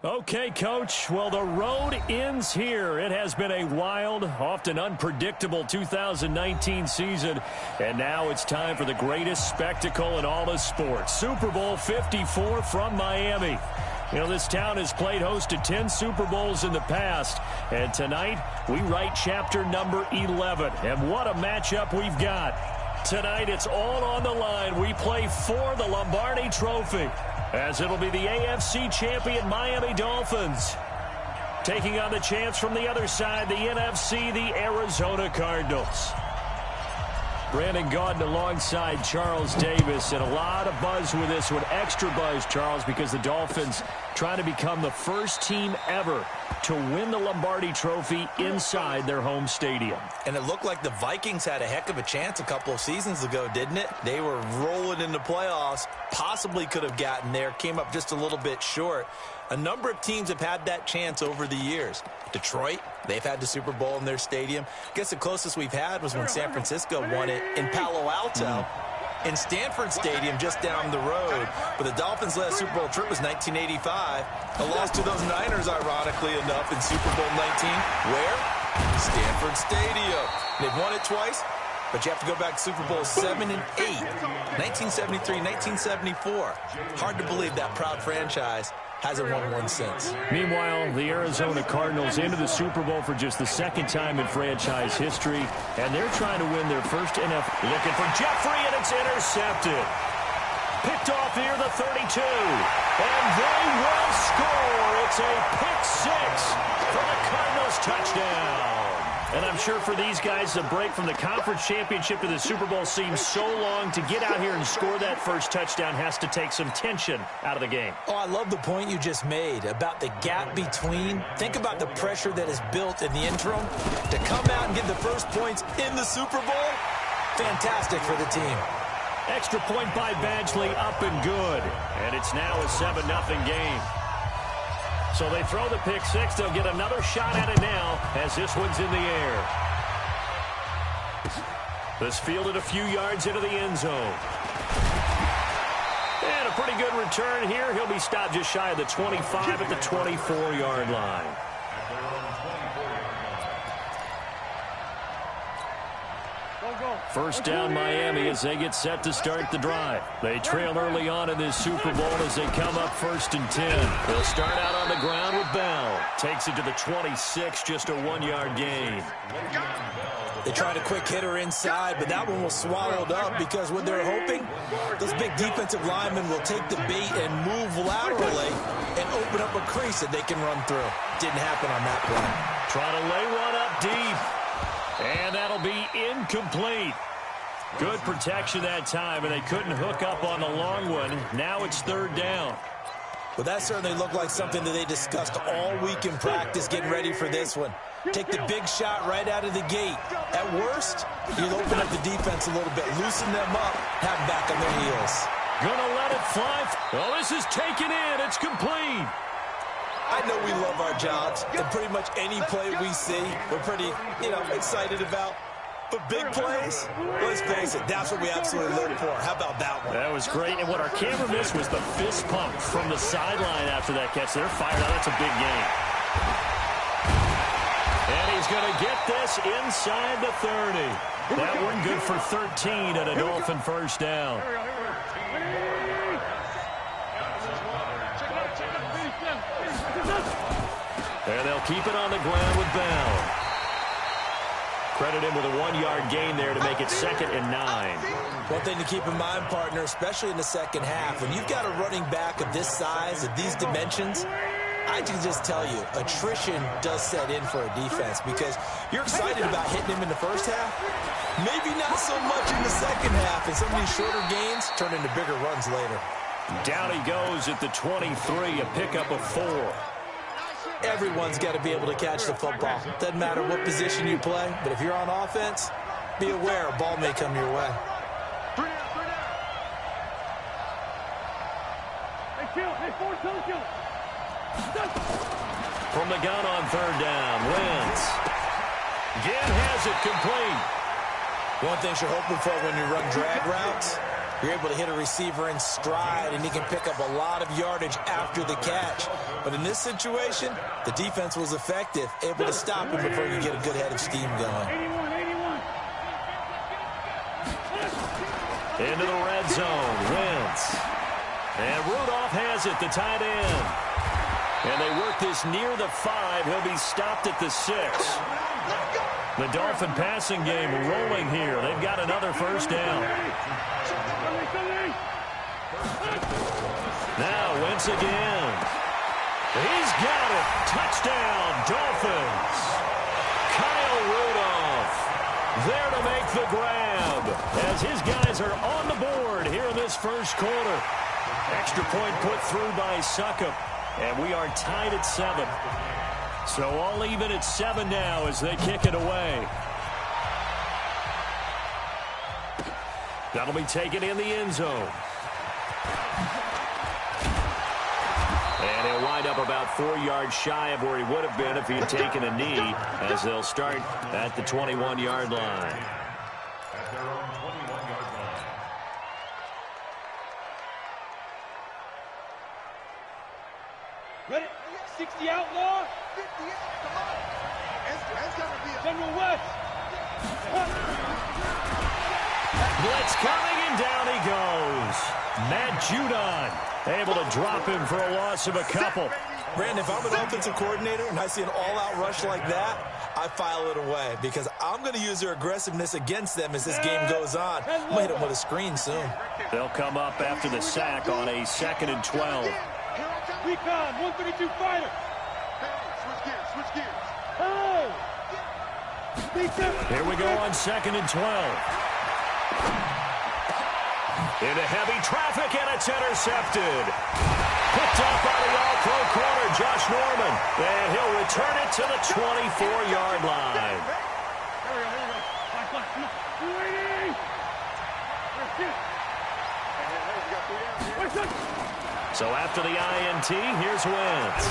Okay, Coach. Well, the road ends here. It has been a wild, often unpredictable 2019 season. And now it's time for the greatest spectacle in all of sports. Super Bowl 54 from Miami. You know, this town has played host to 10 Super Bowls in the past. And tonight, we write chapter number 11. And what a matchup we've got. Tonight, it's all on the line. We play for the Lombardi Trophy, as it'll be the AFC champion Miami Dolphins taking on the champs from the other side, the NFC, the Arizona Cardinals. Brandon Gaudin alongside Charles Davis, and a lot of buzz with this one. Extra buzz, Charles, because the Dolphins trying to become the first team ever to win the Lombardi Trophy inside their home stadium. And it looked like the Vikings had a heck of a chance a couple of seasons ago, didn't it? They were rolling in the playoffs, possibly could have gotten there, came up just a little bit short. A number of teams have had that chance over the years. Detroit, they've had the Super Bowl in their stadium. I guess the closest we've had was when San Francisco won it in Palo Alto in Stanford Stadium just down the road. But the Dolphins' last Super Bowl trip was 1985. A loss to those Niners, ironically enough, in Super Bowl 19. Where? Stanford Stadium. They've won it twice, but you have to go back to Super Bowl 7 and 8. 1973, 1974. Hard to believe that proud franchise hasn't won one since. Meanwhile, the Arizona Cardinals into the Super Bowl for just the second time in franchise history, and they're trying to win their first NFL. Looking for Jeffrey, and it's intercepted. Picked off near the 32, and they will score. It's a pick six for the Cardinals touchdown. And I'm sure for these guys, the break from the conference championship to the Super Bowl seems so long. To get out here and score that first touchdown has to take some tension out of the game. Oh, I love the point you just made about the gap between. Think about the pressure that is built in the interim. To come out and get the first points in the Super Bowl, fantastic for the team. Extra point by Badgley, up and good. And it's now a 7-0 game. So they throw the pick six. They'll get another shot at it now as this one's in the air. This fielded a few yards into the end zone. And a pretty good return here. He'll be stopped just shy of the 25 at the 24-yard line. First down Miami as they get set to start the drive. They trail early on in this Super Bowl as they come up 1st and 10. They'll start out on the ground with Bell. Takes it to the 26, just a 1-yard gain. They tried a quick hitter inside, but that one was swallowed up because what they're hoping, those big defensive linemen will take the bait and move laterally and open up a crease that they can run through. Didn't happen on that play. Trying to lay one up deep. And that'll be incomplete. Good protection that time, and they couldn't hook up on the long one. Now it's 3rd down. Well, that certainly looked like something that they discussed all week in practice, getting ready for this one. Take the big shot right out of the gate. At worst, you'll open up the defense a little bit, loosen them up, have them back on their heels. Gonna let it fly. Well, this is taken in. It's complete. I know we love our jobs, and pretty much any play we see, we're pretty, excited about. But big plays, let's face it, that's what we absolutely live for. How about that one? That was great, and what our camera missed was the fist pump from the sideline after that catch. They're fired out. That's a big game. And he's going to get this inside the 30. That one good for 13 and a Dolphin first down. And they'll keep it on the ground with Bell. Credit him with a 1-yard gain there to make it 2nd and 9. One thing to keep in mind, partner, especially in the second half, when you've got a running back of this size, of these dimensions, I can just tell you, attrition does set in for a defense because you're excited about hitting him in the first half. Maybe not so much in the second half, and some of these shorter gains turn into bigger runs later. Down he goes at the 23, a pickup of 4. Everyone's got to be able to catch the football. Doesn't matter what position you play, but if you're on offense, be aware a ball may come your way. From the gun on 3rd down, Wentz. Again has it complete. One thing you're hoping for when you run drag routes, You're able to hit a receiver in stride, and he can pick up a lot of yardage after the catch. But in this situation, the defense was effective, able to stop him before you get a good head of steam going. Into the red zone, Wentz. And Rudolph has it, the tight end. And they work this near the 5. He'll be stopped at the 6. The Dolphin passing game rolling here. They've got another first down. Now Wentz again. He's got it. Touchdown, Dolphins. Kyle Rudolph there to make the grab as his guys are on the board here in this first quarter. Extra point put through by Succop. And we are tied at 7. So all even at 7 now as they kick it away. That'll be taken in the end zone. And he'll wind up about 4 yards shy of where he would have been if he had taken a knee, as they'll start at the 21-yard line. Ready? 60 outlaw. 58, come on. It's gonna be a General West. Blitz coming, and down he goes. Matt Judon able to drop him for a loss of a couple. Brandon, if I'm an offensive coordinator and I see an all-out rush like that, I file it away because I'm going to use their aggressiveness against them as this game goes on. I'm going to hit them with a screen soon. They'll come up after the sack on a 2nd and 12. Recon, 132 fighter. Switch gears. Oh! Here we go on 2nd and 12. Into heavy traffic, and it's intercepted. Picked up by the all-pro corner, Josh Norman. And he'll return it to the 24-yard line. So after the INT, here's Wentz.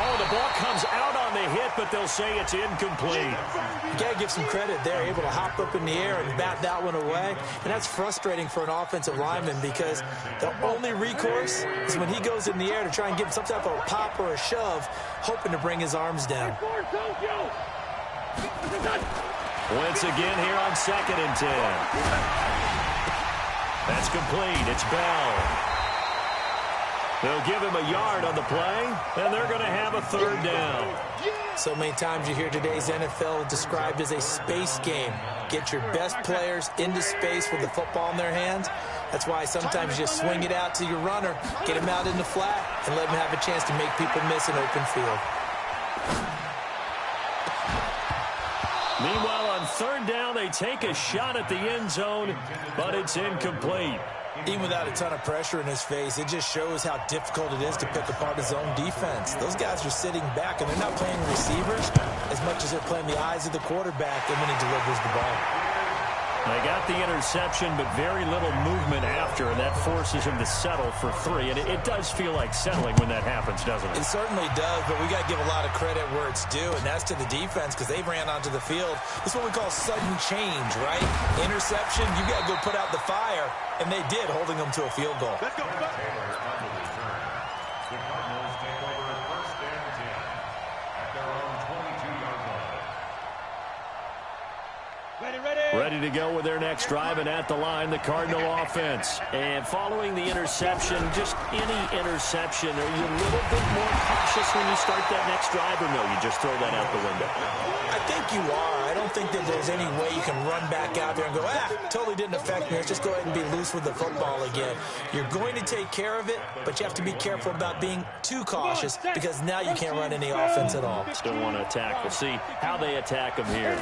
Oh, the ball comes out on the hit, but they'll say it's incomplete. You got to give some credit there, able to hop up in the air and bat that one away. And that's frustrating for an offensive lineman because the only recourse is when he goes in the air to try and give some type of a pop or a shove, hoping to bring his arms down. Wentz again here on 2nd and 10. That's complete. It's Bell. They'll give him a yard on the play, and they're going to have a 3rd down. So many times you hear today's NFL described as a space game. Get your best players into space with the football in their hands. That's why sometimes you just swing it out to your runner, get him out in the flat, and let him have a chance to make people miss an open field. Meanwhile, on 3rd down, they take a shot at the end zone, but it's incomplete. Even without a ton of pressure in his face, it just shows how difficult it is to pick apart his own defense. Those guys are sitting back, and they're not playing receivers as much as they're playing the eyes of the quarterback and when he delivers the ball. They got the interception, but very little movement after, and that forces him to settle for 3. And it does feel like settling when that happens, doesn't it? It certainly does, but we got to give a lot of credit where it's due, and that's to the defense because they ran onto the field. It's what we call sudden change, right? Interception, you got to go put out the fire, and they did, holding them to a field goal. Let's go. Ready to go with their next drive, and at the line, the Cardinal offense. And following the interception, just any interception, are you a little bit more cautious when you start that next drive, or no, you just throw that out the window? I think you are. I don't think that there's any way you can run back out there and go, totally didn't affect me. Let's just go ahead and be loose with the football again. You're going to take care of it, but you have to be careful about being too cautious because now you can't run any offense at all. Still want to attack. We'll see how they attack him here.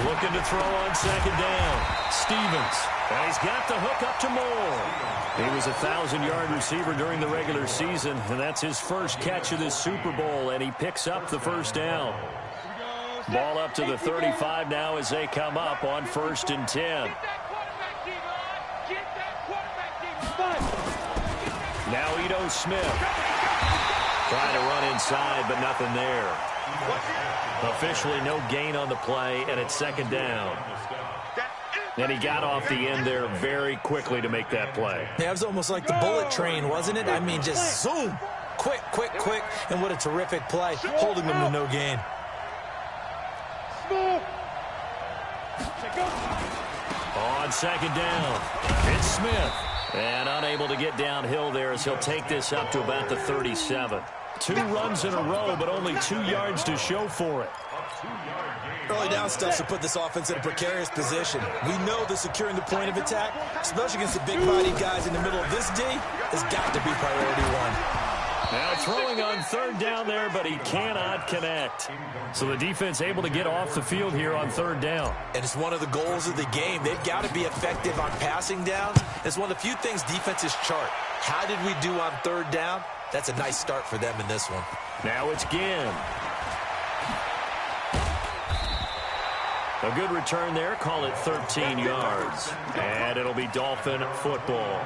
Looking to throw on 2nd down. Stevens. And he's got the hook up to Moore. He was a 1,000-yard receiver during the regular season, and that's his first catch of this Super Bowl, and he picks up the first down. Ball up to the 35 now as they come up on 1st and 10. Now Ito Smith. Trying to run inside, but nothing there. Officially no gain on the play, and it's 2nd down. And he got off the end there very quickly to make that play. Yeah, it was almost like the bullet train, wasn't it? I mean, just zoom. Quick, quick, quick. And what a terrific play, holding them to no gain. On second down, it's Smith. And unable to get downhill there as he'll take this up to about the 37. 2 runs in a row, but only 2 yards to show for it. Early down stuff to put this offense in a precarious position. We know that securing the point of attack, especially against the big-bodied guys in the middle of this D, has got to be priority 1. Now throwing on third down there, but he cannot connect. So the defense able to get off the field here on third down. And it's one of the goals of the game. They've got to be effective on passing downs. It's one of the few things defenses chart. How did we do on third down? That's a nice start for them in this one. Now it's Ginn. A good return there. Call it 13 yards. And it'll be Dolphin football.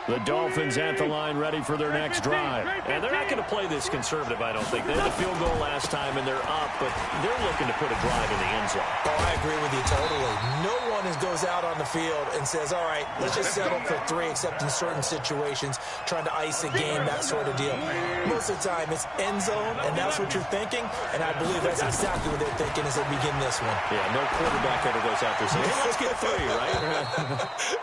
The Dolphins at the line ready for their next drive. And they're not going to play this conservative, I don't think. They had a field goal last time, and they're up, but they're looking to put a drive in the end zone. Oh, I agree with you totally. No one goes out on the field and says, all right, let's just settle for 3, except in certain situations, trying to ice a game, that sort of deal. Most of the time, it's end zone, and that's what you're thinking, and I believe that's exactly what they're thinking as they begin this one. Yeah, no quarterback ever goes out there saying, hey, let's get 3, right?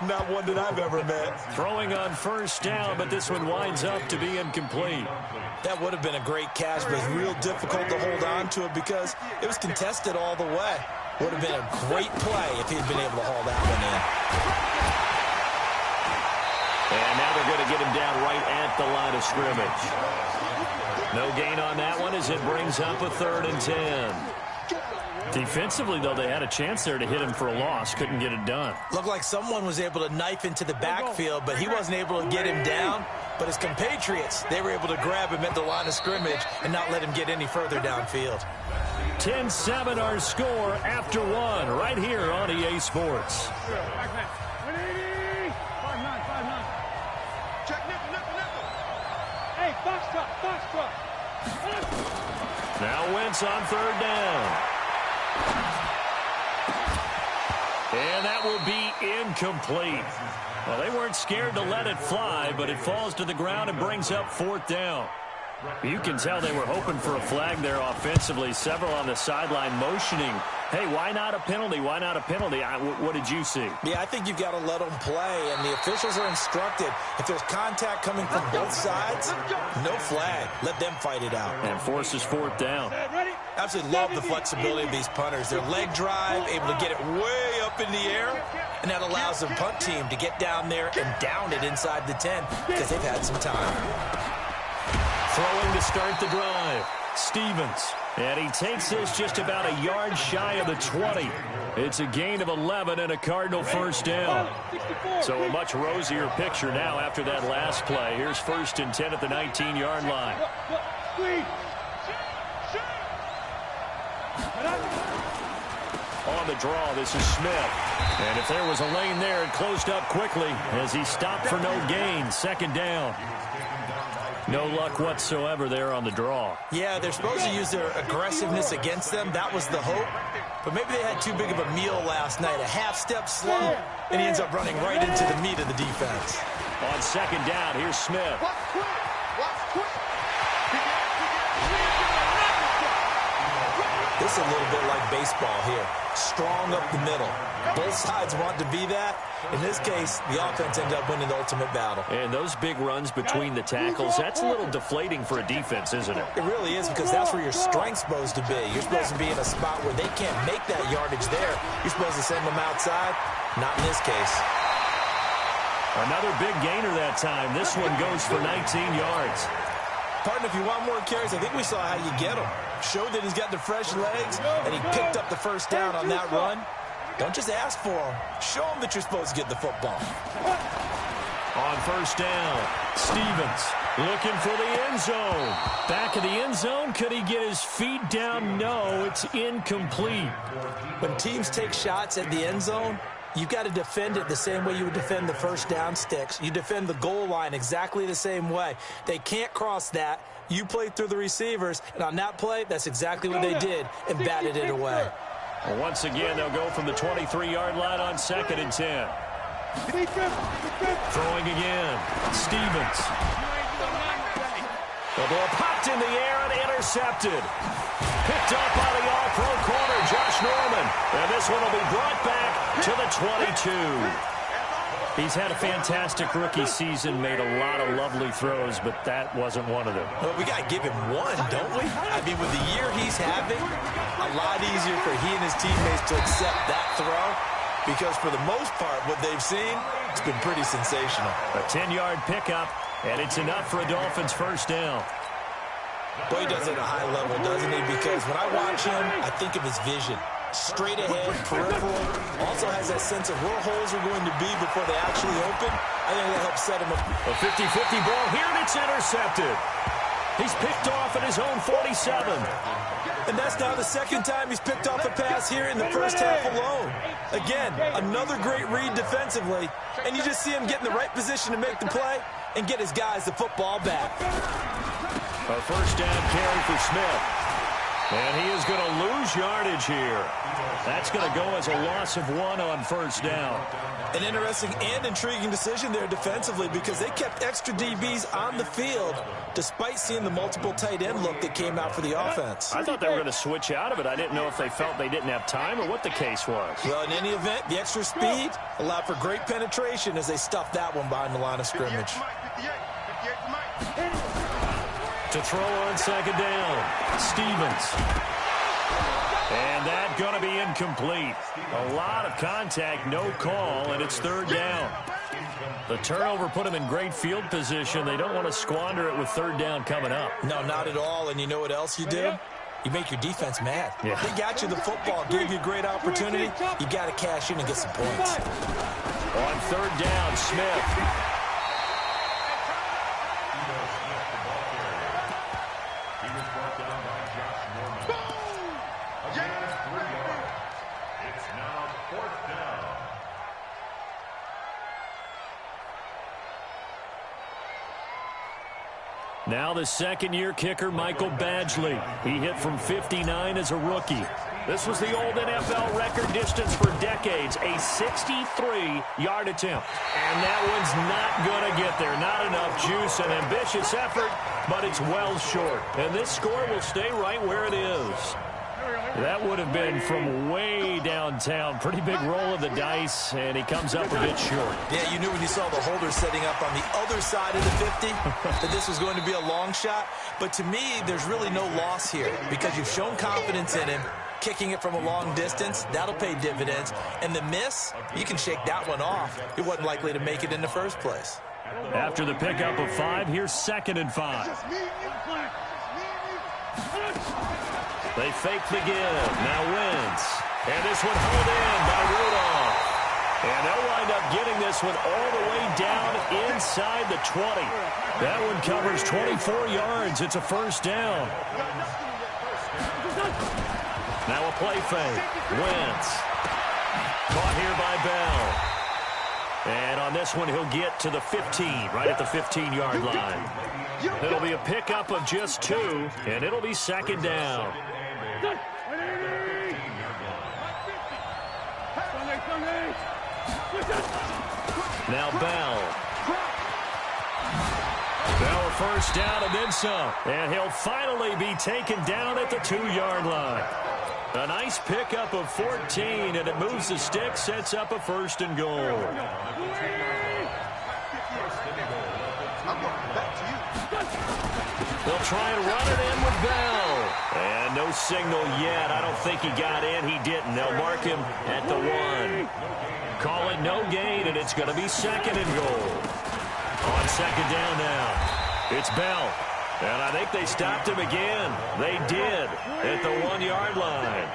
Not one that I've ever met. Throwing on first down, but this one winds up to be incomplete. That would have been a great catch, but it's real difficult to hold on to it because it was contested all the way. Would have been a great play if he'd been able to haul that one in. And now they're going to get him down right at the line of scrimmage. No gain on that one as it brings up a 3rd and 10. Defensively, though, they had a chance there to hit him for a loss. Couldn't get it done. Looked like someone was able to knife into the backfield, but he wasn't able to get him down. But his compatriots, they were able to grab him at the line of scrimmage and not let him get any further downfield. 10-7 our score after 1 right here on EA Sports. Hey, box truck. Now Wentz on 3rd down. And that will be incomplete. Well, they weren't scared to let it fly, but it falls to the ground and brings up 4th down. You can tell they were hoping for a flag there offensively. Several on the sideline motioning, hey, why not a penalty? Why not a penalty? What did you see? Yeah, I think you've got to let them play, and the officials are instructed. If there's contact coming from both sides, no flag. Let them fight it out. And forces 4th down. Absolutely love the flexibility of these punters. Their leg drive, able to get it way up in the air, and that allows the punt team to get down there and down it inside the 10 because they've had some time. Throwing to start the drive, Stevens. And he takes this just about a yard shy of the 20. It's a gain of 11 and a Cardinal first down. So a much rosier picture now after that last play. Here's 1st and 10 at the 19-yard line. On the draw, this is Smith. And if there was a lane there, it closed up quickly as he stopped for no gain. 2nd down. No luck whatsoever there on the draw. Yeah, they're supposed to use their aggressiveness against them. That was the hope. But maybe they had too big of a meal last night. A half-step slow, and he ends up running right into the meat of the defense. On 2nd down, here's Smith. This is a little bit like baseball here. Strong up the middle. Both sides want to be that. In this case, the offense ended up winning the ultimate battle. And those big runs between the tackles, that's a little deflating for a defense, isn't it? It really is, because that's where your strength's supposed to be. You're supposed to be in a spot where they can't make that yardage there. You're supposed to send them outside. Not in this case. Another big gainer that time. This one goes for 19 yards. Partner, if you want more carries, I think we saw how you get them. Showed that he's got the fresh legs, and he picked up the first down on that run. Don't just ask for them. Show them that you're supposed to get the football. On 1st down, Stevens looking for the end zone. Back of the end zone. Could he get his feet down? No, it's incomplete. When teams take shots at the end zone, you've got to defend it the same way you would defend the first down sticks. You defend the goal line exactly the same way. They can't cross that. You play through the receivers, and on that play, that's exactly what they did and batted it away. Well, once again, they'll go from the 23-yard line on 2nd and 10. Throwing again. Stevens. The ball popped in the air and intercepted. Picked up by the all-pro corner, Josh Norman. And this one will be brought back to the 22. He's had a fantastic rookie season, made a lot of lovely throws, but that wasn't one of them. Well, we got to give him one, don't we? I mean, with the year he's having, a lot easier for he and his teammates to accept that throw, because for the most part, what they've seen, it's been pretty sensational. A 10-yard pickup, and it's enough for a Dolphins first down. Boy, he does it at a high level, doesn't he? Because when I watch him, I think of his vision. Straight ahead, peripheral, also has that sense of where holes are going to be before they actually open. I think that helps set him up. A 50-50 ball here, and it's intercepted. He's picked off at his own 47. And that's now the second time he's picked off a pass here in the first half alone. Again, another great read defensively, and you just see him get in the right position to make the play and get his guys the football back. A first down carry for Smith. And he is going to lose yardage here. That's going to go as a loss of 1 on first down. An interesting and intriguing decision there defensively, because they kept extra DBs on the field despite seeing the multiple tight end look that came out for the offense. I thought they were going to switch out of it. I didn't know if they felt they didn't have time or what the case was. Well, in any event, the extra speed allowed for great penetration as they stuffed that one behind the line of scrimmage. To throw on second down, Stevens. And that going to be incomplete. A lot of contact, no call, and it's third down. The turnover put them in great field position. They don't want to squander it with third down coming up. No, not at all. And you know what else you do? You make your defense mad. Yeah. They got you the football, gave you a great opportunity. You got to cash in and get some points. On third down, Smith. Now the second-year kicker, Michael Badgley. He hit from 59 as a rookie. This was the old NFL record distance for decades, a 63-yard attempt. And that one's not going to get there. Not enough juice, an ambitious effort, but it's well short. And this score will stay right where it is. That would have been from way downtown. Pretty big roll of the dice, and he comes up a bit short. Yeah, you knew when you saw the holder setting up on the other side of the 50 that this was going to be a long shot. But to me, there's really no loss here because you've shown confidence in him. Kicking it from a long distance, that'll pay dividends. And the miss, you can shake that one off. It wasn't likely to make it in the first place. After the pickup of 5, here's 2nd and 5. They fake the give. Now Wentz. And this one held in by Rudolph. And they'll wind up getting this one all the way down inside the 20. That one covers 24 yards. It's a first down. Now a play fake. Wentz. Caught here by Bell. And on this one, he'll get to the 15, right at the 15-yard line. It'll be a pickup of just 2, and it'll be second down. Now Bell. Bell a first down and then some. And he'll finally be taken down at the 2-yard line. A nice pickup of 14, and it moves the stick, sets up a first and goal. They'll try and run it in with Bell. And no signal yet. I don't think he got in. He didn't. They'll mark him at the 1. Call it no gain, and it's going to be second and goal. On second down now. It's Bell. And I think they stopped him again. They did at the 1-yard line.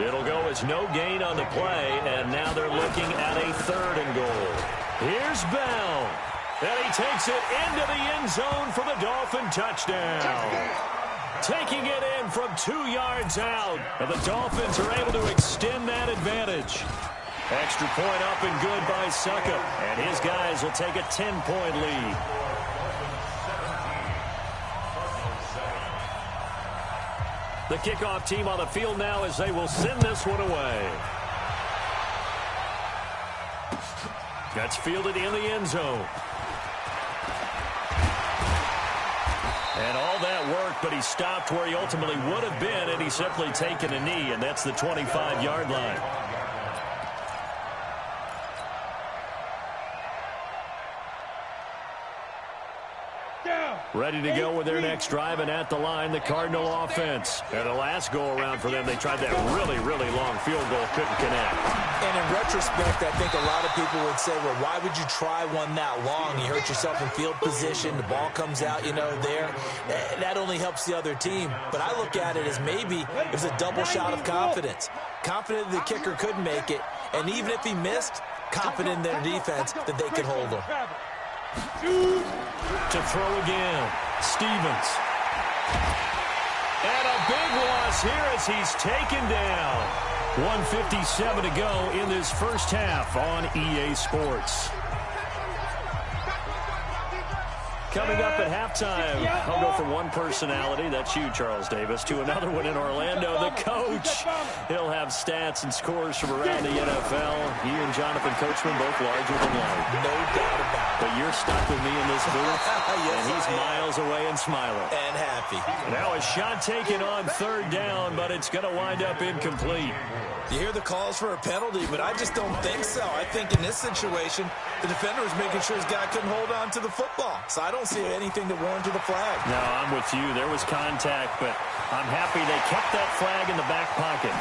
It'll go as no gain on the play, and now they're looking at a third and goal. Here's Bell. And he takes it into the end zone for the Dolphin touchdown. Taking it in from 2 yards out. And the Dolphins are able to extend that advantage. Extra point up and good by Suckup. And his guys will take a 10-point lead. The kickoff team on the field now as they will send this one away. That's fielded in the end zone. And all that work, but he stopped where he ultimately would have been, and he's simply taken a knee, and that's the 25-yard line. Ready to go with their next drive, and at the line, the Cardinal offense. And the last go-around for them, they tried that really, really long field goal, couldn't connect. And in retrospect, I think a lot of people would say, well, why would you try one that long? You hurt yourself in field position. The ball comes out, there. That only helps the other team. But I look at it as maybe it was a double shot of confidence. Confident the kicker could make it. And even if he missed, confident in their defense that they could hold him. To throw again, Stevens. And a big loss here as he's taken down. 1:57 to go in this first half on EA Sports. Coming up at halftime, I'll go from one personality, that's you, Charles Davis, to another one in Orlando, the coach. He'll have stats and scores from around the NFL. He and Jonathan Coachman both larger than life. No doubt about it. But you're stuck with me in this booth, yes, and he's miles away and smiling. And happy. Now a shot taken on third down, but it's going to wind up incomplete. You hear the calls for a penalty, but I just don't think so. I think in this situation, the defender was making sure his guy couldn't hold on to the football. So I don't see anything that warranted the flag. No, I'm with you. There was contact, but I'm happy they kept that flag in the back pocket.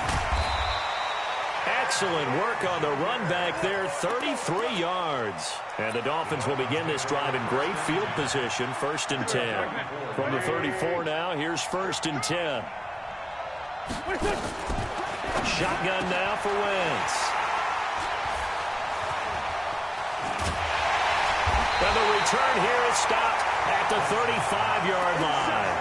Excellent work on the run back there, 33 yards. And the Dolphins will begin this drive in great field position, 1st and 10. From the 34 now, here's 1st and 10. Shotgun now for Wentz. And the return here is stopped at the 35-yard line.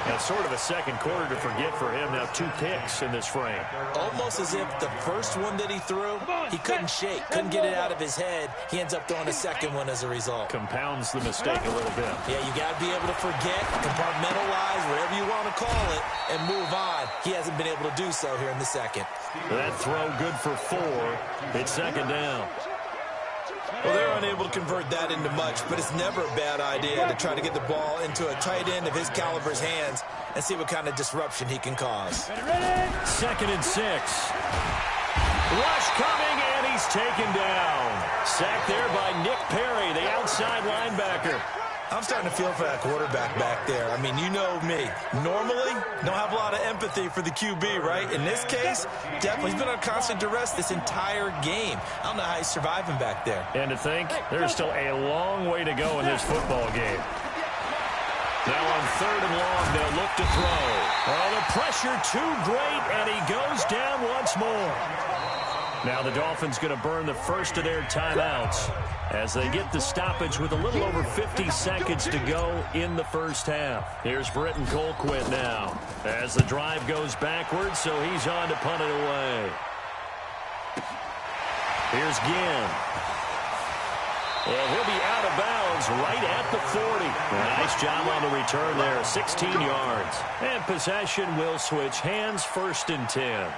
That's sort of a second quarter to forget for him. Now 2 picks in this frame. Almost as if the first one that he threw, he couldn't shake, couldn't get it out of his head. He ends up throwing a second one as a result. Compounds the mistake a little bit. Yeah, you got to be able to forget, compartmentalize, whatever you want to call it, and move on. He hasn't been able to do so here in the second. That throw good for 4. It's 2nd down. Well, they're unable to convert that into much, but it's never a bad idea to try to get the ball into a tight end of his caliber's hands and see what kind of disruption he can cause. 2nd and 6. Rush coming, and he's taken down. Sacked there by Nick Perry, the outside linebacker. I'm starting to feel for that quarterback back there. I mean, you know me. Normally, don't have a lot of empathy for the QB, right? In this case, definitely he's been on constant duress this entire game. I don't know how he's surviving back there. And to think, there's still a long way to go in this football game. Now on 3rd and long, they'll look to throw. Oh, the pressure too great, and he goes down once more. Now the Dolphins going to burn the first of their timeouts as they get the stoppage with a little over 50 seconds to go in the first half. Here's Britton Colquitt now as the drive goes backwards, so he's on to punt it away. Here's Ginn. And he'll be out of bounds right at the 40. Nice job on the return there, 16 yards. And possession will switch hands, 1st and 10.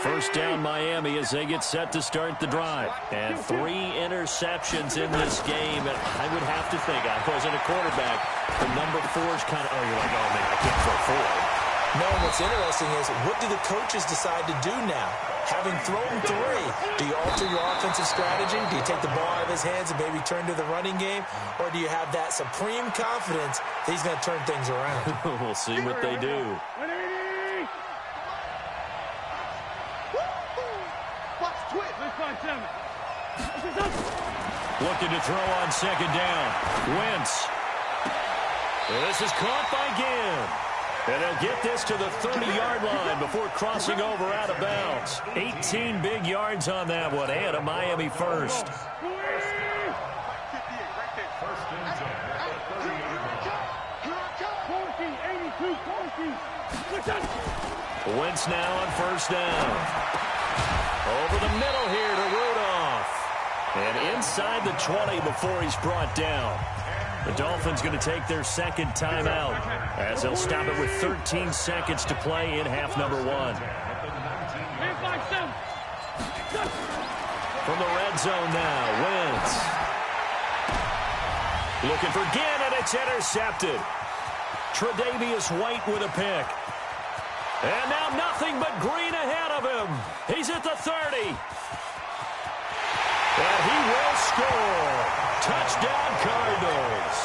First down Miami as they get set to start the drive. And 3 interceptions in this game. And I would have to think, I wasn't a quarterback, the number 4 is kind of, you're like, oh man, I can't throw 4. No, what's interesting is, what do the coaches decide to do now? Having thrown 3, do you alter your offensive strategy? Do you take the ball out of his hands and maybe turn to the running game? Or do you have that supreme confidence that he's going to turn things around? We'll see what they do. Looking to throw on 2nd down. Wentz. This is caught by Ginn. And they'll get this to the 30-yard line before crossing over out of bounds. 18 big yards on that one, and a Miami first. Wentz now on 1st down. Over the middle here to Rudolph. And inside the 20 before he's brought down. The Dolphins going to take their second timeout as they'll stop it with 13 seconds to play in half number 1. From the red zone now, Wentz. Looking for Ginn, and it's intercepted. Tre'Davious White with a pick. And now nothing but green ahead of him. He's at the 30. And he will score. Touchdown, Cardinals.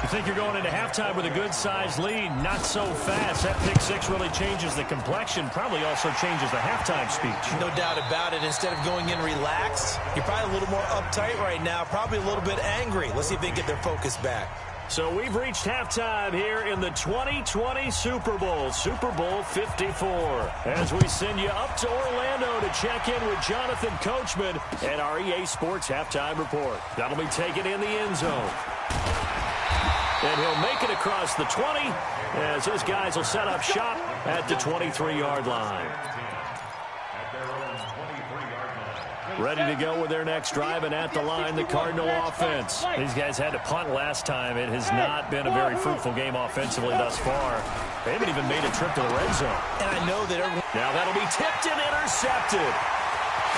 You think you're going into halftime with a good-sized lead. Not so fast. That pick six really changes the complexion. Probably also changes the halftime speech. No doubt about it. Instead of going in relaxed, you're probably a little more uptight right now. Probably a little bit angry. Let's see if they can get their focus back. So we've reached halftime here in the 2020 Super Bowl, Super Bowl 54. As we send you up to Orlando to check in with Jonathan Coachman and our EA Sports Halftime Report. That'll be taken in the end zone. And he'll make it across the 20 as his guys will set up shop at the 23-yard line. Ready to go with their next drive, and at the line, the Cardinal offense. These guys had to punt last time. It has not been a very fruitful game offensively thus far. They haven't even made a trip to the red zone. And I know that everyone... Now that'll be tipped and intercepted.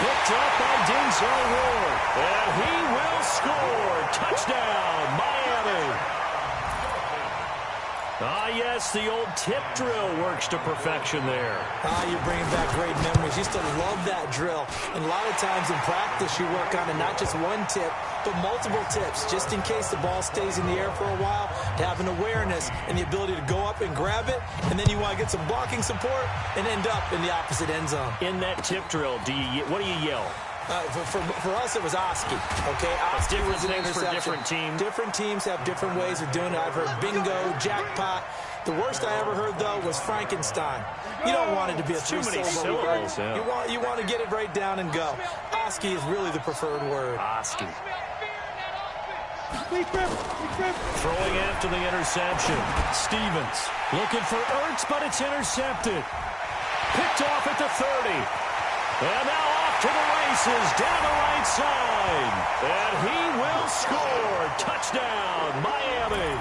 Picked up by Denzel Ward. And he will score. Touchdown, Miami. Ah, yes, the old tip drill works to perfection there. Ah, you're bringing back great memories. Used to love that drill. And a lot of times in practice, you work on it, not just one tip, but multiple tips, just in case the ball stays in the air for a while, to have an awareness and the ability to go up and grab it, and then you want to get some blocking support and end up in the opposite end zone. In that tip drill, what do you yell? For us, it was Oski. Okay, Oski was an interception. For different teams. Different teams have different ways of doing it. I've heard bingo, jackpot. The worst I ever heard, though, was Frankenstein. You don't want it to be a three-syllable word. Yeah. You want to get it right down and go. Oski is really the preferred word. Oski. Throwing after the interception. Stevens looking for Ertz, but it's intercepted. Picked off at the 30. And now off to the races, down the right side. And he will score. Touchdown, Miami.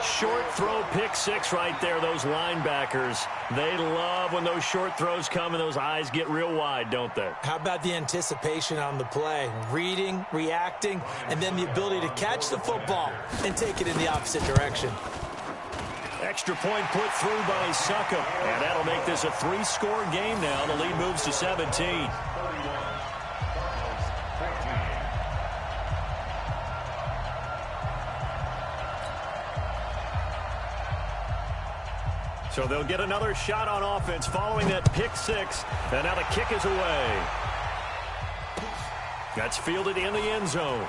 Short throw, pick six right there. Those linebackers, they love when those short throws come and those eyes get real wide, don't they? How about the anticipation on the play? Reading, reacting, and then the ability to catch the football and take it in the opposite direction. Extra point put through by Succop. And that'll make this a three-score game now. The lead moves to 17. So they'll get another shot on offense following that pick six. And now the kick is away. That's fielded in the end zone.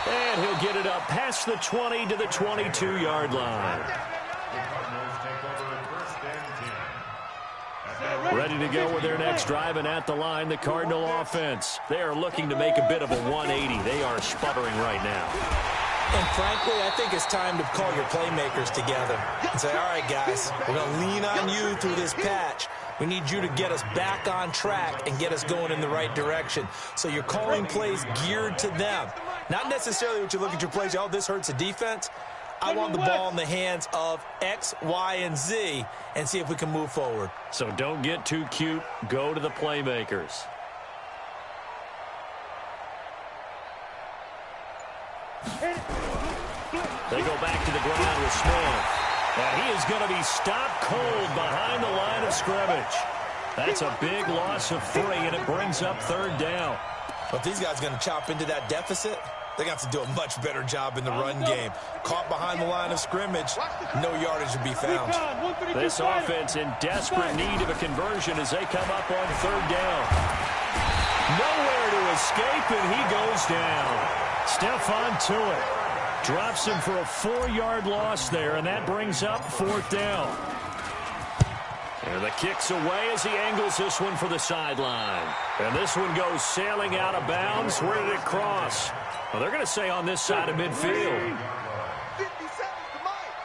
And he'll get it up past the 20 to the 22-yard line. Ready to go with their next drive, and at the line, the Cardinal offense. They are looking to make a bit of a 180. They are sputtering right now. And frankly, I think it's time to call your playmakers together and say, all right, guys, we're going to lean on you through this patch. We need you to get us back on track and get us going in the right direction. So you're calling plays geared to them. Not necessarily what you look at your plays, oh, this hurts the defense. I want the ball in the hands of X, Y, and Z and see if we can move forward. So don't get too cute. Go to the playmakers. They go back to the ground with Smith. And he is going to be stopped cold behind the line of scrimmage. That's a big loss of 3, and it brings up third down. But these guys are going to chop into that deficit. They got to do a much better job in the run game. Caught behind the line of scrimmage, no yardage to be found. This offense in desperate need of a conversion as they come up on third down. Nowhere to escape, and he goes down. Stephon Tuitt drops him for a 4-yard loss there, and that brings up fourth down. And the kick's away as he angles this one for the sideline. And this one goes sailing out of bounds. Where did it cross? Well, they're going to say on this side of midfield. 50 seconds to Mike.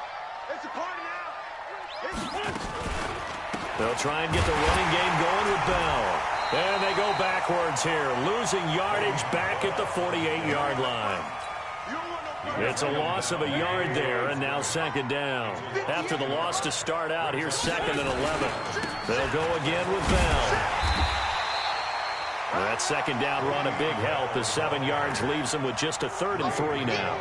There's a party now. They'll try and get the running game going with Bell. And they go backwards here, losing yardage back at the 48-yard line. It's a loss of a yard there, and now second down. After the loss to start out, here's 2nd and 11. They'll go again with Bell. That second down run a big help as 7 yards leaves them with just a 3rd and 3 now.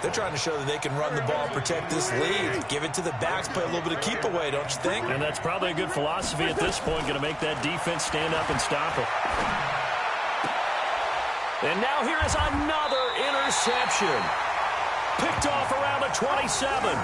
They're trying to show that they can run the ball and protect this lead. Give it to the backs, play a little bit of keep away, don't you think? And that's probably a good philosophy at this point, going to make that defense stand up and stop it. And now here is another interception. Picked off around the 27.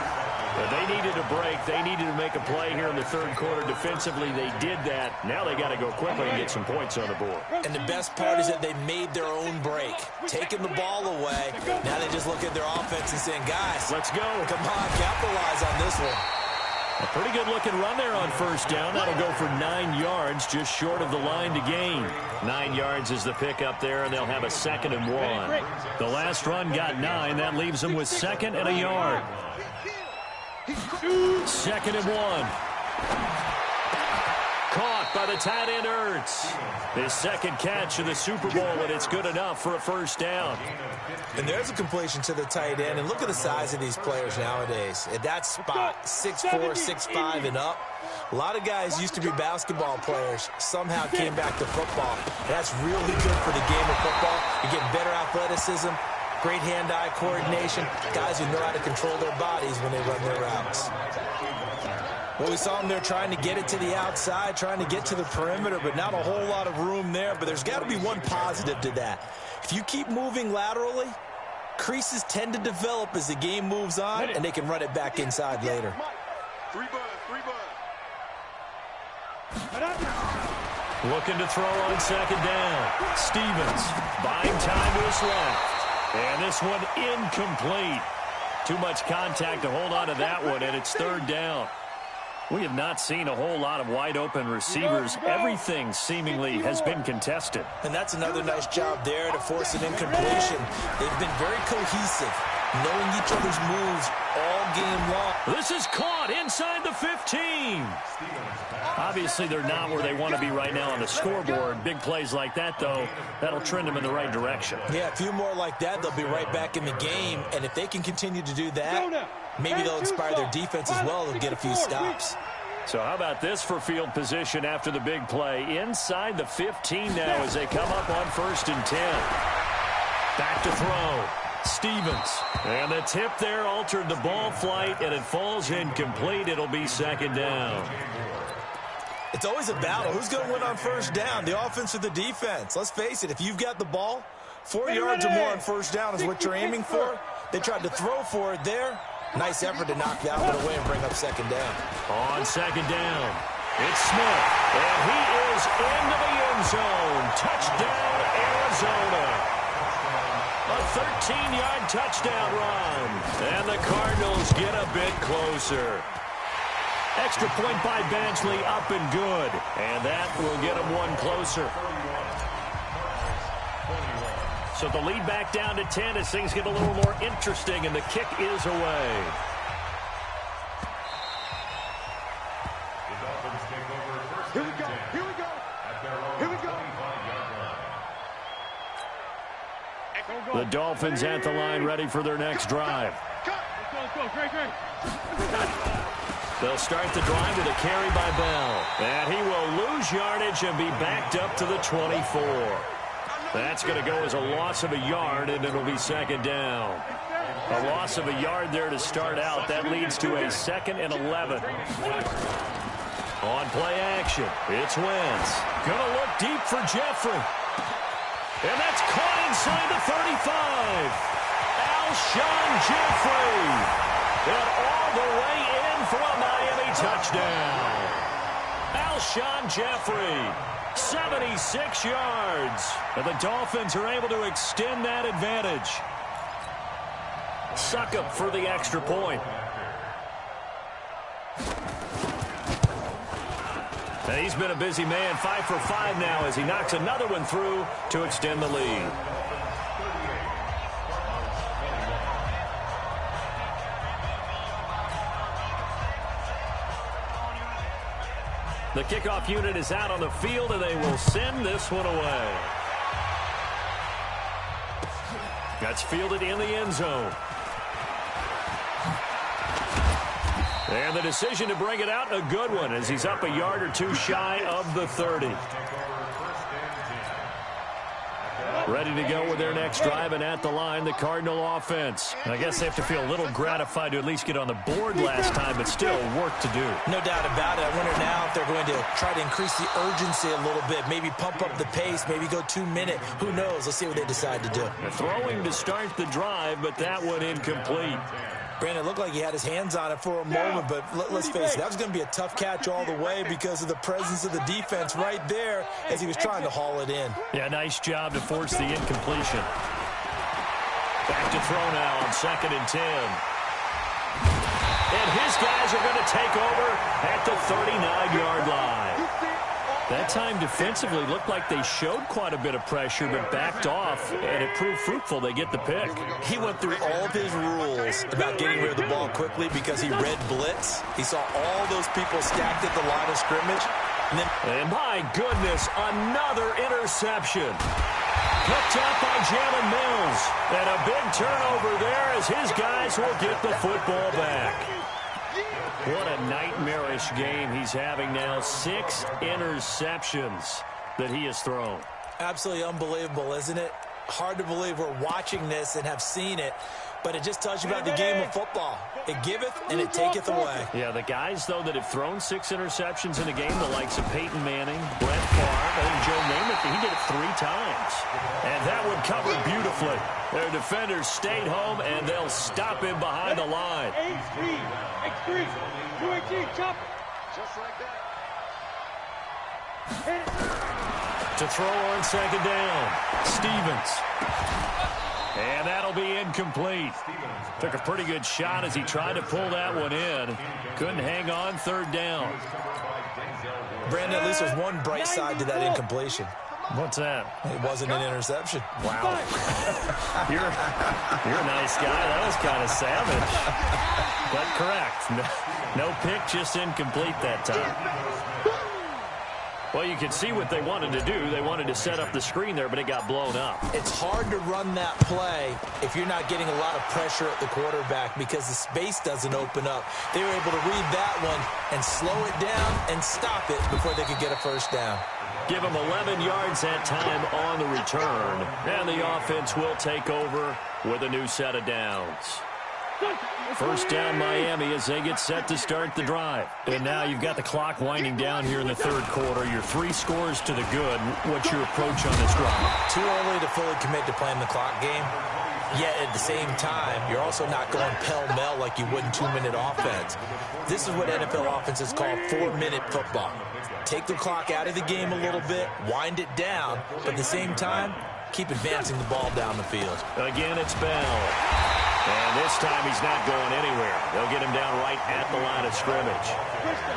But they needed a break. They needed to make a play here in the 3rd quarter. Defensively, they did that. Now they got to go quickly and get some points on the board. And the best part is that they made their own break. Taking the ball away. Now they just look at their offense and saying, guys, let's go. Come on, capitalize on this one. A pretty good looking run there on 1st down. That'll go for 9 yards, just short of the line to gain. 9 yards is the pickup there, and they'll have a 2nd and 1. The last run got 9. That leaves them with 2nd and a yard. 2nd and 1. Caught by the tight end Ertz. His 2nd catch of the Super Bowl, and it's good enough for a 1st down. And there's a completion to the tight end. And look at the size of these players nowadays. At that spot, 6'4", 6'5", and up. A lot of guys used to be basketball players. Somehow came back to football. That's really good for the game of football. You're getting better athleticism, great hand-eye coordination. Guys who know how to control their bodies when they run their routes. Well, we saw them there trying to get it to the outside, trying to get to the perimeter, but not a whole lot of room there. But there's got to be one positive to that. If you keep moving laterally, creases tend to develop as the game moves on, and they can run it back inside later. Looking to throw on 2nd down. Stevens buying time to his left. And this one incomplete. Too much contact to hold on to that one, and it's 3rd down. We have not seen a whole lot of wide-open receivers. Everything seemingly has been contested. And that's another nice job there to force an incompletion. They've been very cohesive, knowing each other's moves all game long. This is caught inside the 15. Obviously, they're not where they want to be right now on the scoreboard. Big plays like that, though, that'll trend them in the right direction. Yeah, a few more like that, they'll be right back in the game. And if they can continue to do that, maybe they'll inspire their defense as well. They'll get a few stops. So how about this for field position after the big play? Inside the 15 now as they come up on 1st and 10. Back to throw. Stevens. And the tip there altered the ball flight, and it falls incomplete. It'll be 2nd down. It's always a battle. Who's going to win on 1st down, the offense or the defense? Let's face it, if you've got the ball, 4 yards or more on 1st down is what you're aiming for. They tried to throw for it there. Nice effort to knock that one away and bring up 2nd down. On 2nd down, it's Smith, and he is into the end zone. Touchdown, Arizona. A 13-yard touchdown run, and the Cardinals get a bit closer. Extra point by Badgley, up and good, and that will get them one closer. So the lead back down to 10 as things get a little more interesting, and the kick is away. Here we go. Here we go. Here we go. The Dolphins at the line, ready for their next drive. Let's go. Great. They'll start the drive with a carry by Bell. And he will lose yardage and be backed up to the 24. That's going to go as a loss of a yard, and it'll be 2nd down. A loss of a yard there to start out. That leads to a 2nd and 11. On play action, it's Wentz. Going to look deep for Jeffrey. And that's caught inside the 35. Alshon Jeffrey. And all the way in for a Miami touchdown. Alshon Jeffrey, 76 yards. And the Dolphins are able to extend that advantage. Succop for the extra point. And he's been a busy man, 5 for 5 now as he knocks another one through to extend the lead. The kickoff unit is out on the field, and they will send this one away. That's fielded in the end zone. And the decision to bring it out, a good one, as he's up a yard or two shy of the 30. Ready to go with their next drive, and at the line, the Cardinal offense. I guess they have to feel a little gratified to at least get on the board last time, but still work to do. No doubt about it. I wonder now if they're going to try to increase the urgency a little bit, maybe pump up the pace, maybe go 2-minute. Who knows? Let's see what they decide to do. They're throwing to start the drive, but that one incomplete. Brandon, it looked like he had his hands on it for a moment, but let's face it, that was going to be a tough catch all the way because of the presence of the defense right there as he was trying to haul it in. Yeah, nice job to force the incompletion. Back to throw now on 2nd and 10. And his guys are going to take over at the 39-yard line. That time defensively looked like they showed quite a bit of pressure but backed off, and it proved fruitful. They get the pick. He went through all of his rules about getting rid of the ball quickly because he read blitz. He saw all those people stacked at the line of scrimmage. And my goodness, another interception. Picked up by Jalen Mills. And a big turnover there as his guys will get the football back. What a nightmarish game he's having now. 6 interceptions that he has thrown. Absolutely unbelievable, isn't it? Hard to believe we're watching this and have seen it, but it just tells you about the game of football. It giveth and it taketh away. Yeah, the guys, though, that have thrown 6 interceptions in a game, the likes of Peyton Manning, Brett Favre, I think Joe Namath, he did it 3 times. And that one covered beautifully. Their defenders stayed home, and they'll stop him behind the line. X3, 218, chop. Just like that. To throw on 2nd down, Stevens. And that'll be incomplete. Took a pretty good shot as he tried to pull that one in. Couldn't hang on 3rd down. Brandon, at least there's one bright side to that incompletion. What's that? It wasn't an interception. Wow. You're a nice guy. That was kind of savage. But correct. No pick, just incomplete that time. Well, you can see what they wanted to do. They wanted to set up the screen there, but it got blown up. It's hard to run that play if you're not getting a lot of pressure at the quarterback because the space doesn't open up. They were able to read that one and slow it down and stop it before they could get a first down. Give them 11 yards that time on the return. And the offense will take over with a new set of downs. First down Miami as they get set to start the drive. And now you've got the clock winding down here in the 3rd quarter. Your 3 scores to the good. What's your approach on this drive? Too early to fully commit to playing the clock game. Yet at the same time, you're also not going pell-mell like you would in 2-minute offense. This is what NFL offenses call 4-minute football. Take the clock out of the game a little bit, wind it down, but at the same time, keep advancing the ball down the field. Again, it's Bell. And this time he's not going anywhere. They'll get him down right at the line of scrimmage.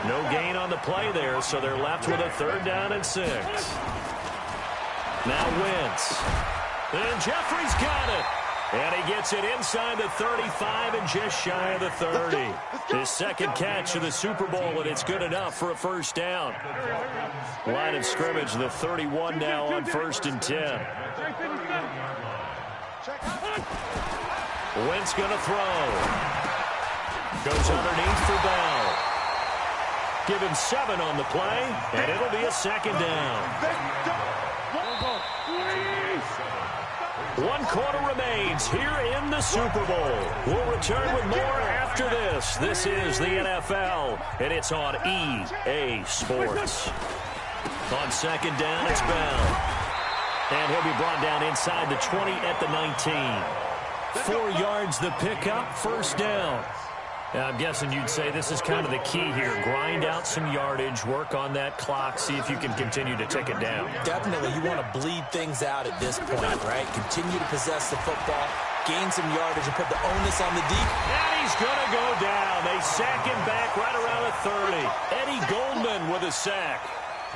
No gain on the play there, so they're left with a 3rd down and 6. Now Wentz. And Jeffrey's got it. And he gets it inside the 35 and just shy of the 30. His 2nd catch of the Super Bowl, and it's good enough for a first down. Line of scrimmage, the 31 now on 1st and 10. Wentz going to throw. Goes underneath for Bell. Give him 7 on the play, and it'll be a 2nd down. 1 quarter remains here in the Super Bowl. We'll return with more after this. This is the NFL, and it's on EA Sports. On 2nd down, it's Bell. And he'll be brought down inside the 20 at the 19. 4 yards the pickup, first down. Now, I'm guessing you'd say this is kind of the key here. Grind out some yardage, work on that clock, see if you can continue to take it down. Definitely. You want to bleed things out at this point, right? Continue to possess the football, gain some yardage, and put the onus on the deep. And he's going to go down. They sack him back right around the 30. Eddie Goldman with a sack.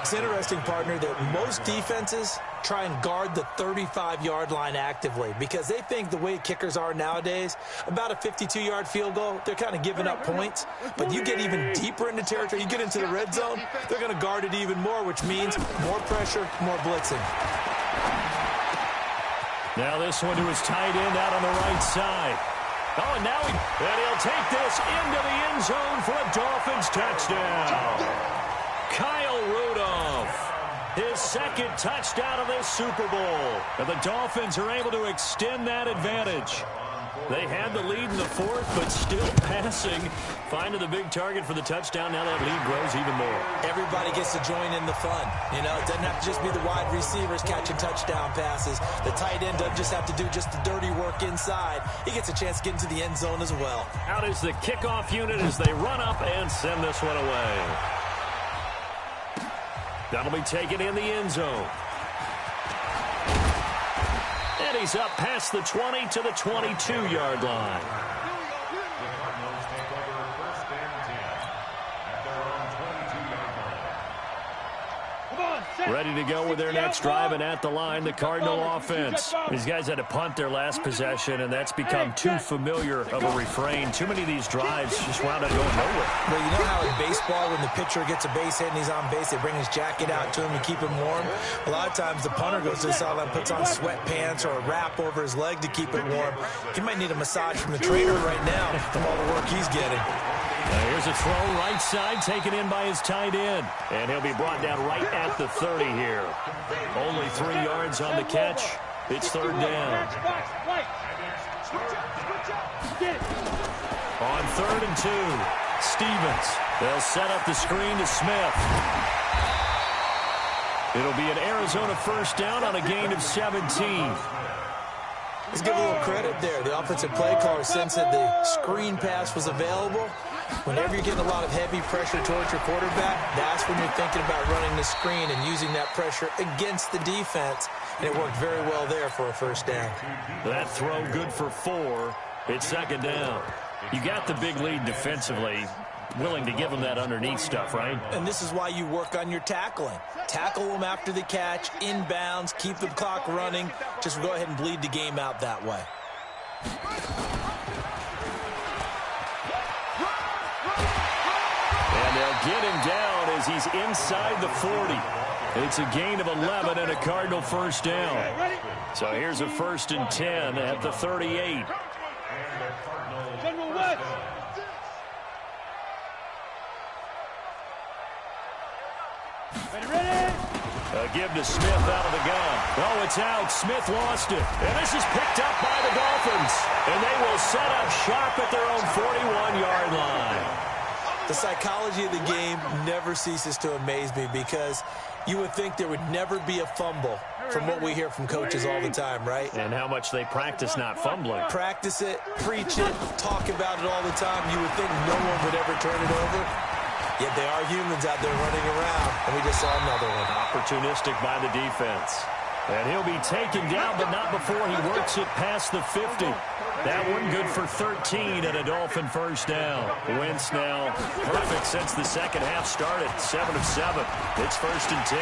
It's interesting, partner, that most defenses try and guard the 35-yard line actively because they think the way kickers are nowadays, about a 52-yard field goal, they're kind of giving up points. But you get even deeper into territory, you get into the red zone, they're going to guard it even more, which means more pressure, more blitzing. Now this one to his tight end out on the right side. Oh, and now he'll take this into the end zone for a Dolphins touchdown. Kyle Rudolph, his second touchdown of this Super Bowl. And the Dolphins are able to extend that advantage. They had the lead in the fourth, but still passing. Finding the big target for the touchdown. Now that lead grows even more. Everybody gets to join in the fun. You know, it doesn't have to just be the wide receivers catching touchdown passes. The tight end doesn't just have to do just the dirty work inside. He gets a chance to get into the end zone as well. Out is the kickoff unit as they run up and send this one away. That'll be taken in the end zone. And he's up past the 20 to the 22-yard line. Ready to go with their next drive, and at the line, the Cardinal offense. These guys had to punt their last possession, and that's become too familiar of a refrain. Too many of these drives just wound up going nowhere. But you know how in baseball, when the pitcher gets a base hit and he's on base, they bring his jacket out to him and keep him warm? A lot of times the punter goes to the sideline, puts on sweatpants or a wrap over his leg to keep it warm. He might need a massage from the trainer right now from all the work he's getting. Here's a throw right side taken in by his tight end. And he'll be brought down right at the 30 here. Only 3 yards on the catch. It's third down. On 3rd and 2, Stevens. They'll set up the screen to Smith. It'll be an Arizona first down on a gain of 17. Let's give a little credit there. The offensive play caller sensed that the screen pass was available. Whenever you're getting a lot of heavy pressure towards your quarterback, that's when you're thinking about running the screen and using that pressure against the defense. And it worked very well there for a first down. That throw good for 4. It's second down. You got the big lead defensively. Willing to give them that underneath stuff, right? And this is why you work on your tackling. Tackle them after the catch, inbounds, keep the clock running. Just go ahead and bleed the game out that way. And they'll get him down as he's inside the 40. It's a gain of 11 and a Cardinal first down. So here's a 1st and 10 at the 38. General West. Ready? A give to Smith out of the gun. Oh, it's out. Smith lost it. And this is picked up by the Dolphins. And they will set up shop at their own 41-yard line. The psychology of the game never ceases to amaze me because you would think there would never be a fumble from what we hear from coaches all the time, right? And how much they practice not fumbling. Practice it, preach it, talk about it all the time. You would think no one would ever turn it over. Yet they are humans out there running around, and we just saw another one. Opportunistic by the defense. And he'll be taken down, but not before he works it past the 50. That one good for 13 and a Dolphin first down. Wentz now perfect since the second half started. 7 of 7. It's 1st and 10.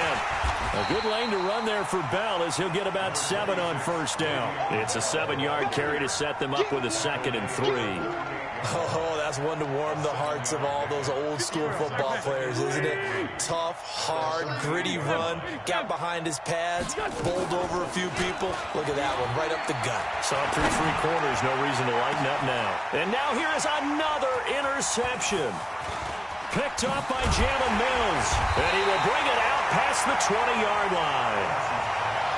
A good lane to run there for Bell as he'll get about 7 on first down. It's a 7-yard carry to set them up with a 2nd and 3. Oh, that's one to warm the hearts of all those old-school football players, isn't it? Tough, hard, gritty run, got behind his pads, bowled over a few people. Look at that one, right up the gut. Saw through 3 corners, no reason to lighten up now. And now here is another interception. Picked up by Jalen Mills, and he will bring it out past the 20-yard line.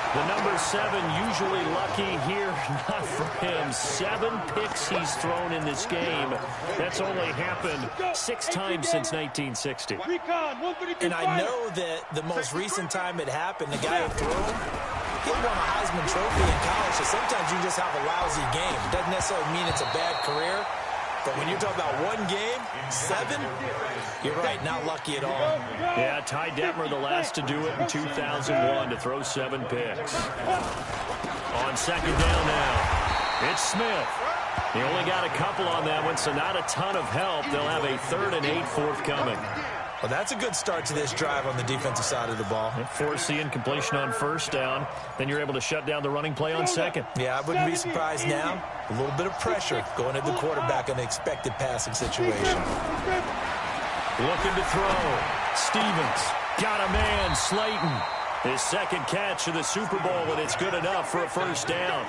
The number 7 usually lucky here, not for him. 7 picks he's thrown in this game. That's only happened 6 times since 1960. And I know that the most recent time it happened, the guy who threw him, he won a Heisman Trophy in college, so sometimes you just have a lousy game. It doesn't necessarily mean it's a bad career. But when you're talking about one game, 7, you're right, not lucky at all. Yeah, Ty Detmer, the last to do it in 2001, to throw 7 picks. On second down now, it's Smith. He only got a couple on that one, so not a ton of help. They'll have a 3rd and 8 forthcoming. Well, that's a good start to this drive on the defensive side of the ball. Force the incompletion on first down. Then you're able to shut down the running play on second. Yeah, I wouldn't be surprised now. A little bit of pressure going at the quarterback in the expected passing situation. Looking to throw. Stevens got a man, Slayton. His second catch of the Super Bowl, and it's good enough for a first down.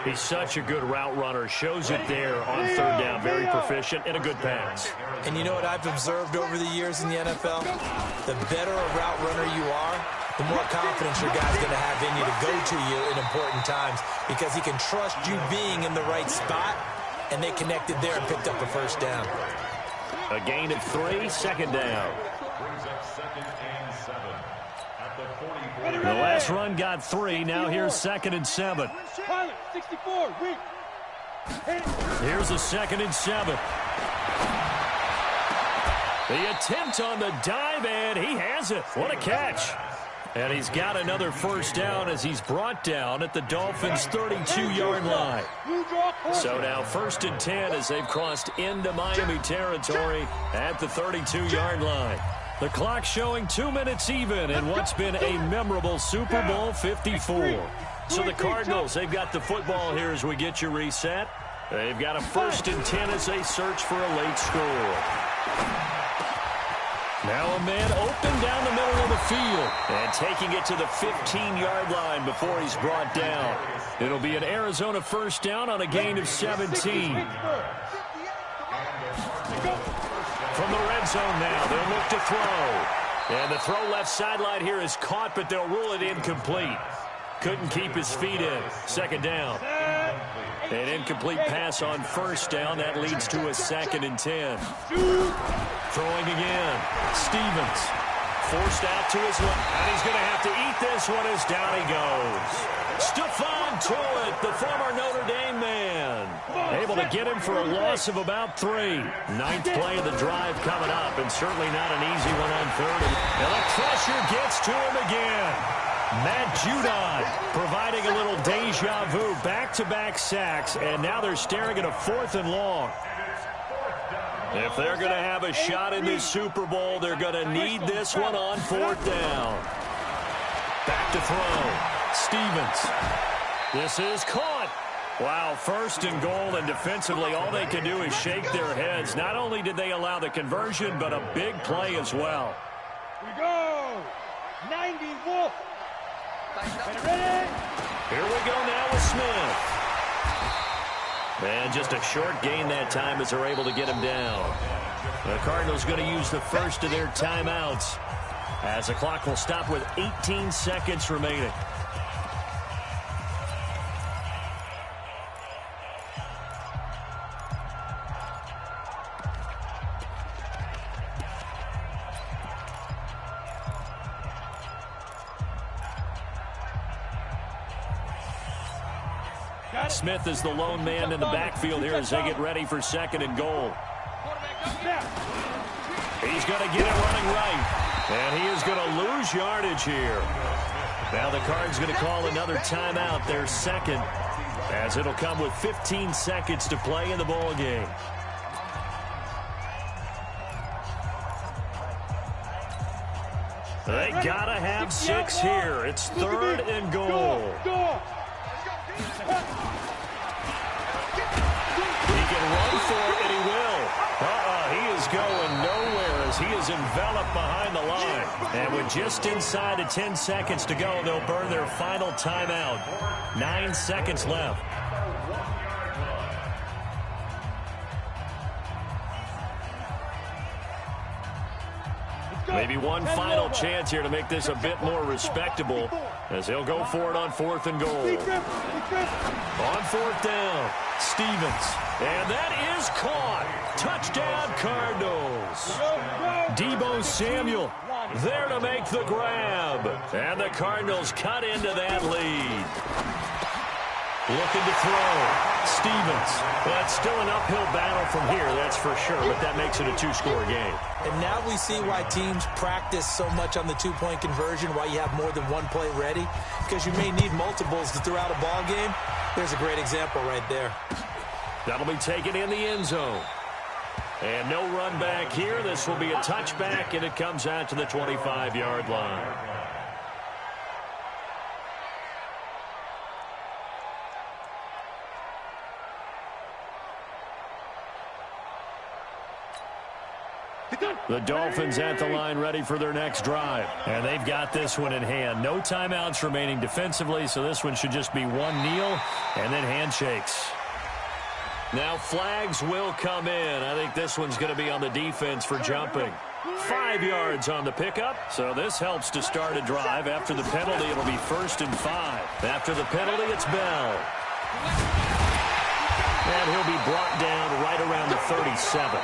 He's such a good route runner. Shows it there on third down. Very proficient and a good pass. And you know what I've observed over the years in the NFL? The better a route runner you are, the more confidence your guy's going to have in you to go to you in important times because he can trust you being in the right spot, and they connected there and picked up a first down. A gain of 3, second down. The last run got 3. Now here's 2nd and 7. Here's a 2nd and 7. The attempt on the dive, and he has it. What a catch. And he's got another first down as he's brought down at the Dolphins' 32-yard line. So now 1st and 10 as they've crossed into Miami territory at the 32-yard line. The clock showing 2 minutes even in what's been a memorable Super Bowl 54. So the Cardinals, they've got the football here as we get you reset. They've got a 1st and 10 as they search for a late score. Now a man open down the middle of the field and taking it to the 15-yard line before he's brought down. It'll be an Arizona first down on a gain of 17. From the red zone now, they'll look to throw. And the throw left sideline here is caught, but they'll rule it incomplete. Couldn't keep his feet in. 2nd down. An incomplete pass on first down. That leads to a 2nd and 10. Throwing again. Stevens forced out to his left. And he's going to have to eat this one as down he goes. Stephon Tuitt, the former Notre Dame man. Able to get him for a loss of about 3. 9th play of the drive coming up, and certainly not an easy one on 3rd. And the pressure gets to him again. Matt Judon providing a little deja vu, back-to-back sacks, and now they're staring at a 4th and long. If they're going to have a shot in this Super Bowl, they're going to need this one on 4th down. Back to throw. Stevens. This is caught. Wow, 1st and goal, and defensively all they can do is shake their heads. Not only did they allow the conversion, but a big play as well. We go. 94. Here we go now with Smith. And just a short gain that time as they're able to get him down. The Cardinals going to use the first of their timeouts as the clock will stop with 18 seconds remaining. Smith is the lone man in the backfield here as they get ready for 2nd and goal. He's going to get it running right. And he is going to lose yardage here. Now the Cards going to call another timeout, their 2nd, as it'll come with 15 seconds to play in the ball game. They got to have 6 here. It's 3rd and goal. He can run for it, and he will. He is going nowhere as he is enveloped behind the line. And with just inside of 10 seconds to go, they'll burn their final timeout. 9 seconds left. Maybe one final chance here to make this a bit more respectable as they'll go for it on 4th and goal. On 4th down, Stevens. And that is caught. Touchdown, Cardinals. Deebo Samuel there to make the grab. And the Cardinals cut into that lead. Looking to throw. Stevens. Well, it's still an uphill battle from here, that's for sure, but that makes it a 2-score game. And now we see why teams practice so much on the 2-point conversion, why you have more than one play ready, because you may need multiples to throw out a ball game. There's a great example right there. That'll be taken in the end zone. And no run back here. This will be a touchback, and it comes out to the 25-yard line. The Dolphins at the line ready for their next drive. And they've got this one in hand. No timeouts remaining defensively, so this one should just be one kneel and then handshakes. Now flags will come in. I think this one's going to be on the defense for jumping. 5 yards on the pickup, so this helps to start a drive. After the penalty, it'll be 1st and 5. After the penalty, it's Bell. And he'll be brought down right around the 37.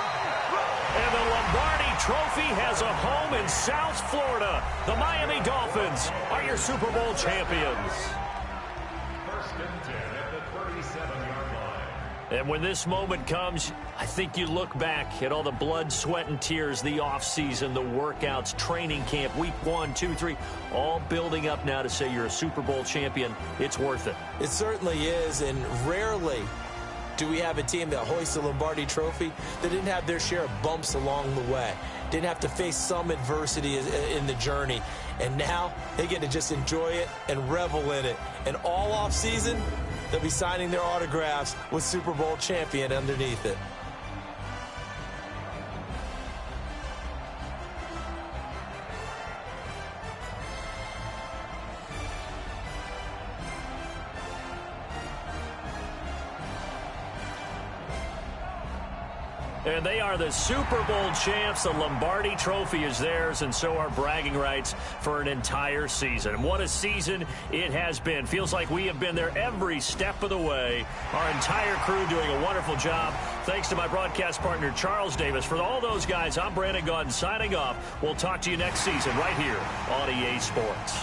And the Lombardi Trophy has a home in South Florida. The Miami Dolphins are your Super Bowl champions. 1st and 10 at the 37-yard line. And when this moment comes, I think you look back at all the blood, sweat, and tears, the offseason, the workouts, training camp, week 1, 2, 3, all building up now to say you're a Super Bowl champion. It's worth it. It certainly is, and rarely do we have a team that hoists the Lombardi Trophy that didn't have their share of bumps along the way, didn't have to face some adversity in the journey, and now they get to just enjoy it and revel in it. And all offseason, they'll be signing their autographs with Super Bowl champion underneath it. And they are the Super Bowl champs. The Lombardi Trophy is theirs, and so are bragging rights for an entire season. What a season it has been. Feels like we have been there every step of the way. Our entire crew doing a wonderful job. Thanks to my broadcast partner, Charles Davis. For all those guys, I'm Brandon Gaudin signing off. We'll talk to you next season right here on EA Sports.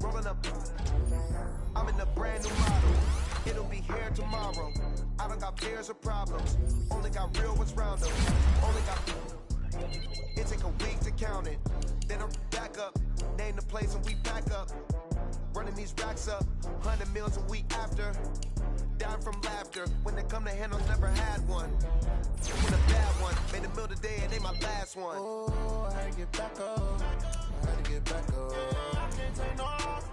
Rolling up, I'm in a brand new model. It'll be here tomorrow. I don't got fears or problems. Only got real ones round them. Only got. It take a week to count it. Then I'm back up. Name the place and we back up. Running these racks up. 100 meals a week after. Down from laughter. When they come to handles, never had one. With a bad one. Made a meal today and they my last one. Oh, I had to get back up. I had to get back up. I can't take no off.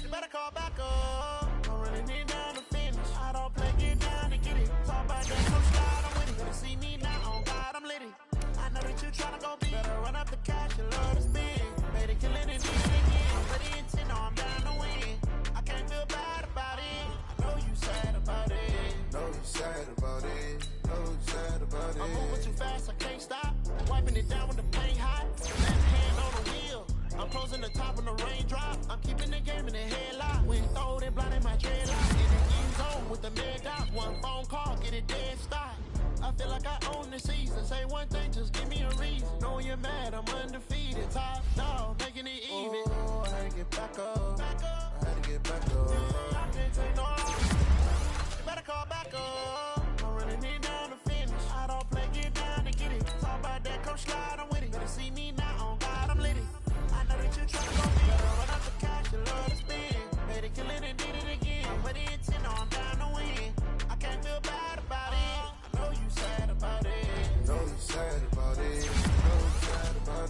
You better call back up. I'm running it down to finish. I don't play, get down and get it. Talk about that, come slide, I'm with it. Better see me now, on God, I'm litty. I know that you tryna go big. Better run up the cash, you love to spin. Made it, kill it, and did it again. I'm ready and 10, no, I'm down to win. I can't feel bad about it. I know you sad about it. Know you sad about it. Know you sad about it. I'm moving too fast, I can't stop. Wiping it down when the paint hot. Left hand on the wheel. I'm closing the top when the rain drop. I'm keeping the game in the headlock. When throwed and blinding my dreadlock. In the end zone with the mid dot. One phone call, get it dead stop. I feel like I own the season. Say one thing, just give me a reason. Know you're mad, I'm undefeated. Top dog, making it even. Oh, I had to get back up. I had to get back up. I can't take no off. You better call back up. I'm running it down to finish. I don't play, get down and get it. Talk about that, come slide, I'm with it. Better see me now, on God, I'm litty. I know that you tryna go big. Better run up the cash, you love to spin. Made it, kill it, and did it again. I'm ready and 10, no, I'm down to win. I can't feel bad about it. I know you sad about it. Know you sad about it. Know you sad about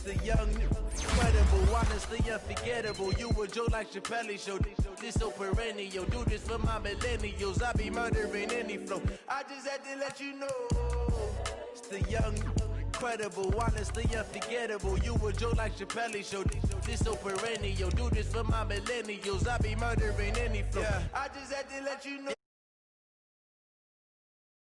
The young, incredible, honestly unforgettable. You a Joe like Chappelle show. This so perennial. Do this for my millennials. I be murdering any flow. I just had to let you know. It's the young, incredible, honestly unforgettable. You a Joe like Chappelle show. This so perennial. Do this for my millennials. I be murdering any flow. I just had to let you know.